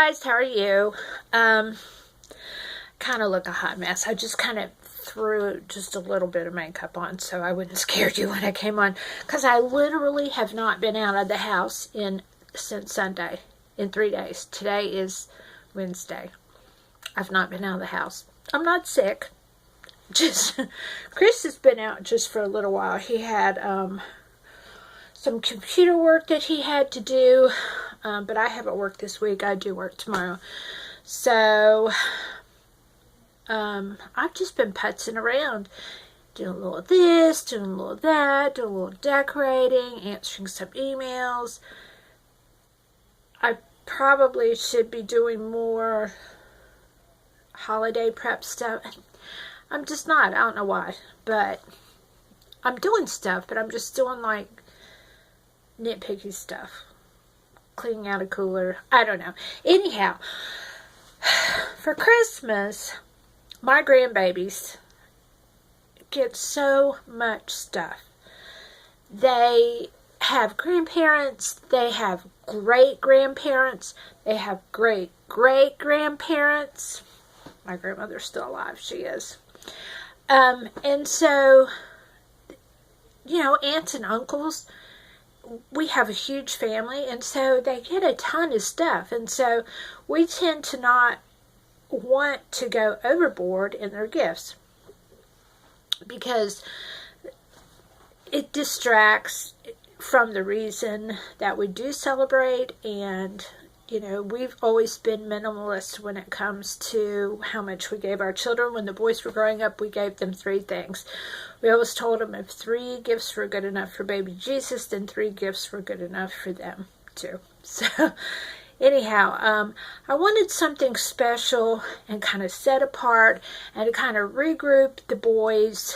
guys, how are you? Kind of look a hot mess. I just kind of threw just a little bit of makeup on so I wouldn't scare you when I came on, because I literally have not been out of the house since Sunday, in 3 days. Today is Wednesday. I've not been out of the house. I'm not sick. Just Chris has been out just for a little while. He had some computer work that he had to do, but I haven't worked this week. I do work tomorrow. So I've just been putzing around, doing a little of this, doing a little of that, doing a little decorating, answering some emails. I probably should be doing more holiday prep stuff. I'm just not. I don't know why, but I'm doing stuff, but I'm just doing like nitpicky stuff. Cleaning out a cooler. I don't know. Anyhow, for Christmas, my grandbabies get so much stuff. They have grandparents. They have great-grandparents. They have great-great-grandparents. My grandmother's still alive. She is. And so, you know, aunts and uncles, we have a huge family, and so they get a ton of stuff. And so we tend to not want to go overboard in their gifts because it distracts from the reason that we do celebrate. And you know, we've always been minimalist when it comes to how much we gave our children. When the boys were growing up, we gave them 3 things. We always told them if 3 gifts were good enough for baby Jesus, then 3 gifts were good enough for them too. So anyhow, I wanted something special and kind of set apart and to kind of regroup the boys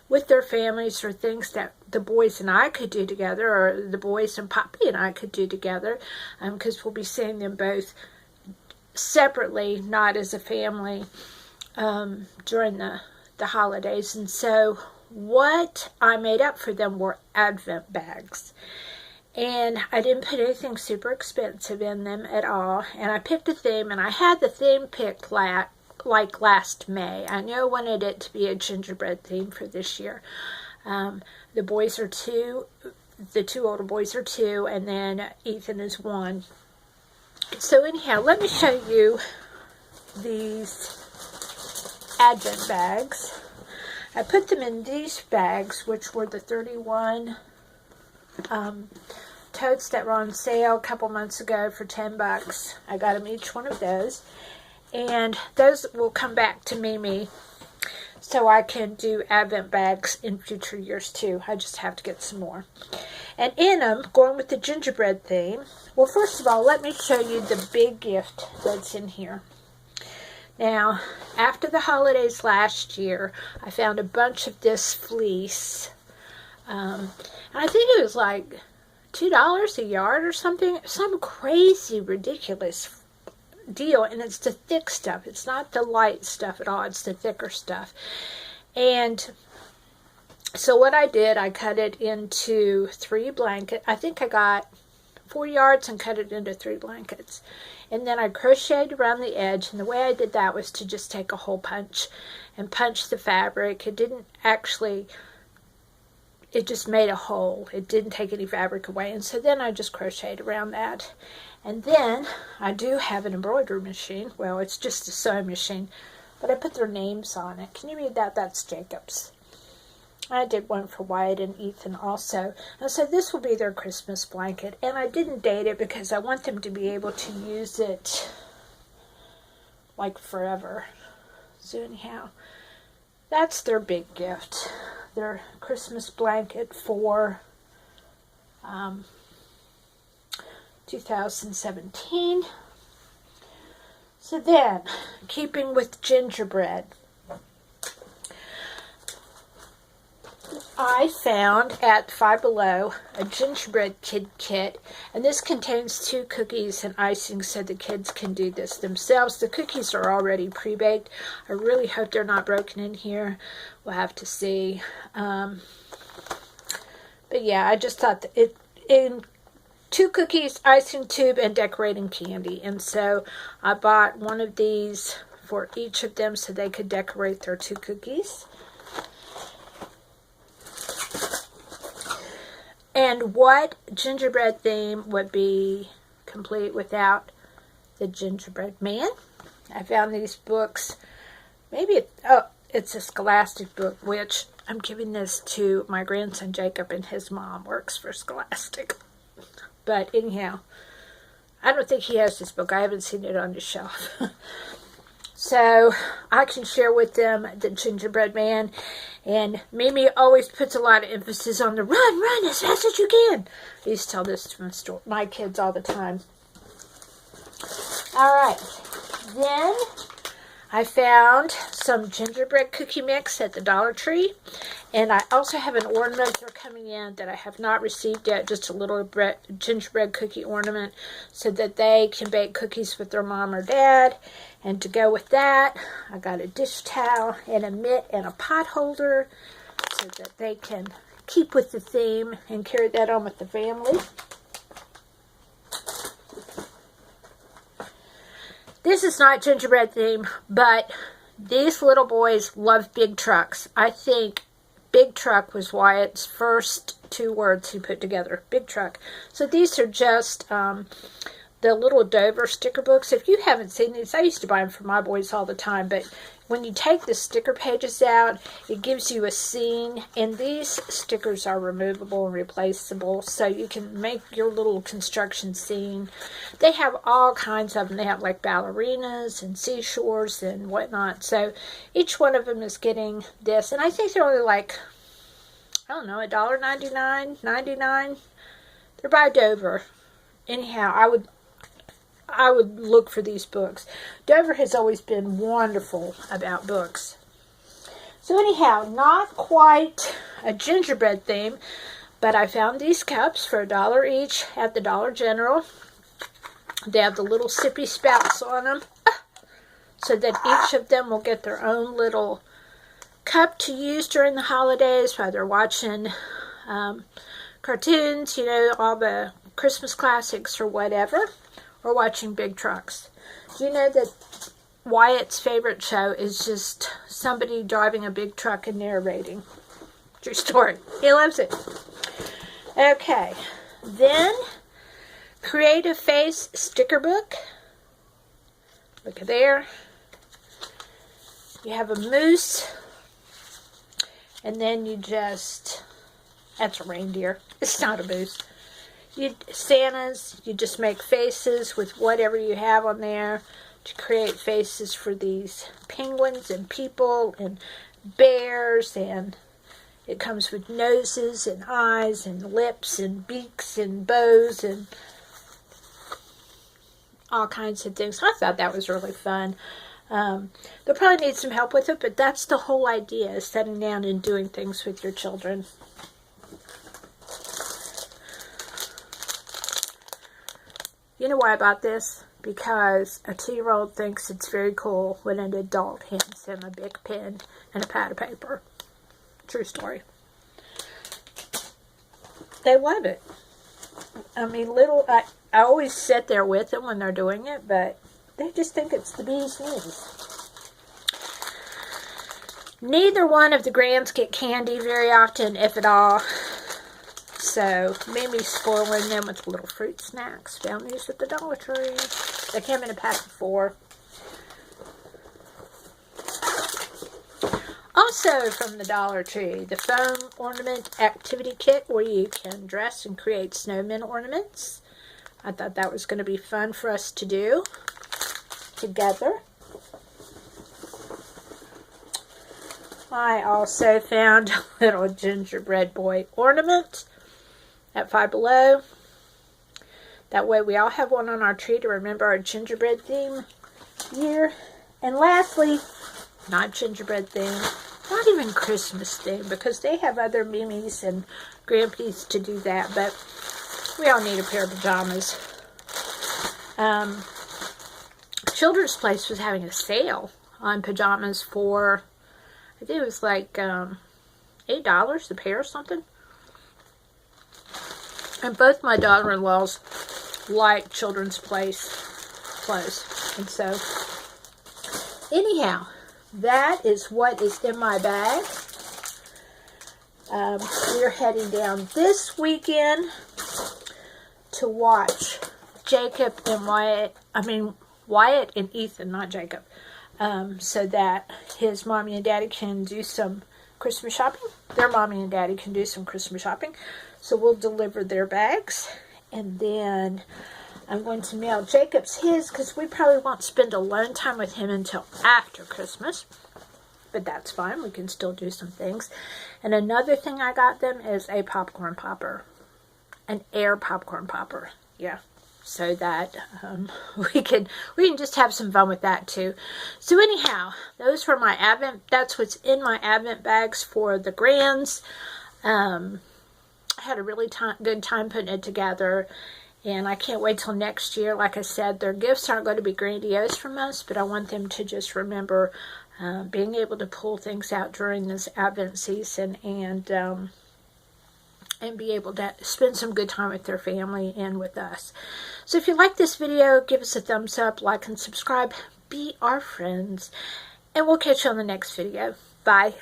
with their families, or things that the boys and I could do together, or the boys and Poppy and I could do together, because we'll be seeing them both separately, not as a family, during the holidays. And so what I made up for them were Advent bags. And I didn't put anything super expensive in them at all. And I picked a theme, and I had the theme picked like last May. I knew I wanted it to be a gingerbread theme for this year. The boys are 2, the 2 older boys are 2, and then Ethan is 1. So anyhow, let me show you these Advent bags. I put them in these bags, which were the 31 totes that were on sale a couple months ago for $10. I got them each one of those. And those will come back to Mimi so I can do Advent bags in future years too. I just have to get some more. And in them, going with the gingerbread theme, well, first of all, let me show you the big gift that's in here. Now, after the holidays last year, I found a bunch of this fleece. And I think it was like $2 a yard or something. Some crazy, ridiculous deal. And it's the thick stuff. It's not the light stuff at all. It's the thicker stuff. And so what I did, I cut it into 3 blankets. I think I got 4 yards and cut it into 3 blankets. And then I crocheted around the edge. And the way I did that was to just take a hole punch and punch the fabric. It didn't actually, it just made a hole. It didn't take any fabric away. And so then I just crocheted around that. And then I do have an embroidery machine. Well, it's just a sewing machine, but I put their names on it. Can you read that? That's Jacob's. I did one for Wyatt and Ethan also. And so this will be their Christmas blanket. And I didn't date it because I want them to be able to use it like forever. So anyhow, that's their big gift. Their Christmas blanket for 2017. So then, keeping with gingerbread, I found at Five Below a gingerbread kid kit, and this contains 2 cookies and icing so the kids can do this themselves. The cookies are already pre-baked. I really hope they're not broken in here. We'll have to see. But yeah, I just thought that it 2 cookies, icing tube, and decorating candy. And so I bought one of these for each of them so they could decorate their 2 cookies. And what gingerbread theme would be complete without the gingerbread man? I found these books. Maybe it's a Scholastic book, which I'm giving this to my grandson Jacob, and his mom works for Scholastic. But anyhow, I don't think he has this book. I haven't seen it on the shelf. So I can share with them the gingerbread man. And Mimi always puts a lot of emphasis on the run as fast as you can. I used to tell this to my kids all the time. All right. Then I found some gingerbread cookie mix at the Dollar Tree. And I also have an ornament they're coming in that I have not received yet, just a little gingerbread cookie ornament so that they can bake cookies with their mom or dad. And to go with that, I got a dish towel and a mitt and a pot holder so that they can keep with the theme and carry that on with the family. This is not gingerbread theme, but these little boys love big trucks. I think big truck was Wyatt's first 2 words he put together. Big truck. So these are just the little Dover sticker books. If you haven't seen these, I used to buy them for my boys all the time, but when you take the sticker pages out, it gives you a scene, and these stickers are removable and replaceable, so you can make your little construction scene. They have all kinds of them. They have like ballerinas and seashores and whatnot, so each one of them is getting this, and I think they're only like, I don't know, $1.99, $99. They're by Dover. Anyhow, I would look for these books. Dover has always been wonderful about books. So anyhow, not quite a gingerbread theme, but I found these cups for $1 each at the Dollar General. They have the little sippy spouts on them, so that each of them will get their own little cup to use during the holidays while they're watching cartoons, all the Christmas classics or whatever. Or watching big trucks. Do you know that Wyatt's favorite show is just somebody driving a big truck and narrating? True story. He loves it. Okay. Then, Creative Face sticker book. Look at there. You have a moose. And then you just... That's a reindeer. It's not a moose. Santas, you just make faces with whatever you have on there to create faces for these penguins and people and bears, and it comes with noses and eyes and lips and beaks and bows and all kinds of things. I thought that was really fun. They'll probably need some help with it, but that's the whole idea, is sitting down and doing things with your children. You know why I bought this? Because a 2-year-old thinks it's very cool when an adult hands him a big pen and a pad of paper. True story. They love it. I mean, I always sit there with them when they're doing it, but they just think it's the bee's knees. Neither one of the Grands get candy very often, if at all. So, Mimi's spoiling them with little fruit snacks. Found these at the Dollar Tree. They came in a pack of 4. Also from the Dollar Tree, the foam ornament activity kit where you can dress and create snowman ornaments. I thought that was going to be fun for us to do together. I also found a little gingerbread boy ornament at Five Below. That way we all have one on our tree to remember our gingerbread theme year. And lastly, not gingerbread theme, not even Christmas theme, because they have other Mimis and Grampies to do that, but we all need a pair of pajamas. Children's Place was having a sale on pajamas for, I think it was like $8 a pair or something. And both my daughter-in-laws like Children's Place clothes. And so, anyhow, that is what is in my bag. We're heading down this weekend to watch Jacob and Wyatt and Ethan, not Jacob, so that his mommy and daddy can do some Christmas shopping. Their mommy and daddy can do some Christmas shopping. So we'll deliver their bags, and then I'm going to mail Jacob's his, because we probably won't spend alone time with him until after Christmas. But that's fine. We can still do some things. And another thing I got them is a popcorn popper. An air popcorn popper. Yeah. So that we can just have some fun with that too. So anyhow, those were my Advent. That's what's in my Advent bags for the grands. I had a really good time putting it together. And I can't wait till next year. Like I said, their gifts aren't going to be grandiose from us, but I want them to just remember being able to pull things out during this Advent season and be able to spend some good time with their family and with us. So if you like this video, give us a thumbs up, like, and subscribe. Be our friends. And we'll catch you on the next video. Bye.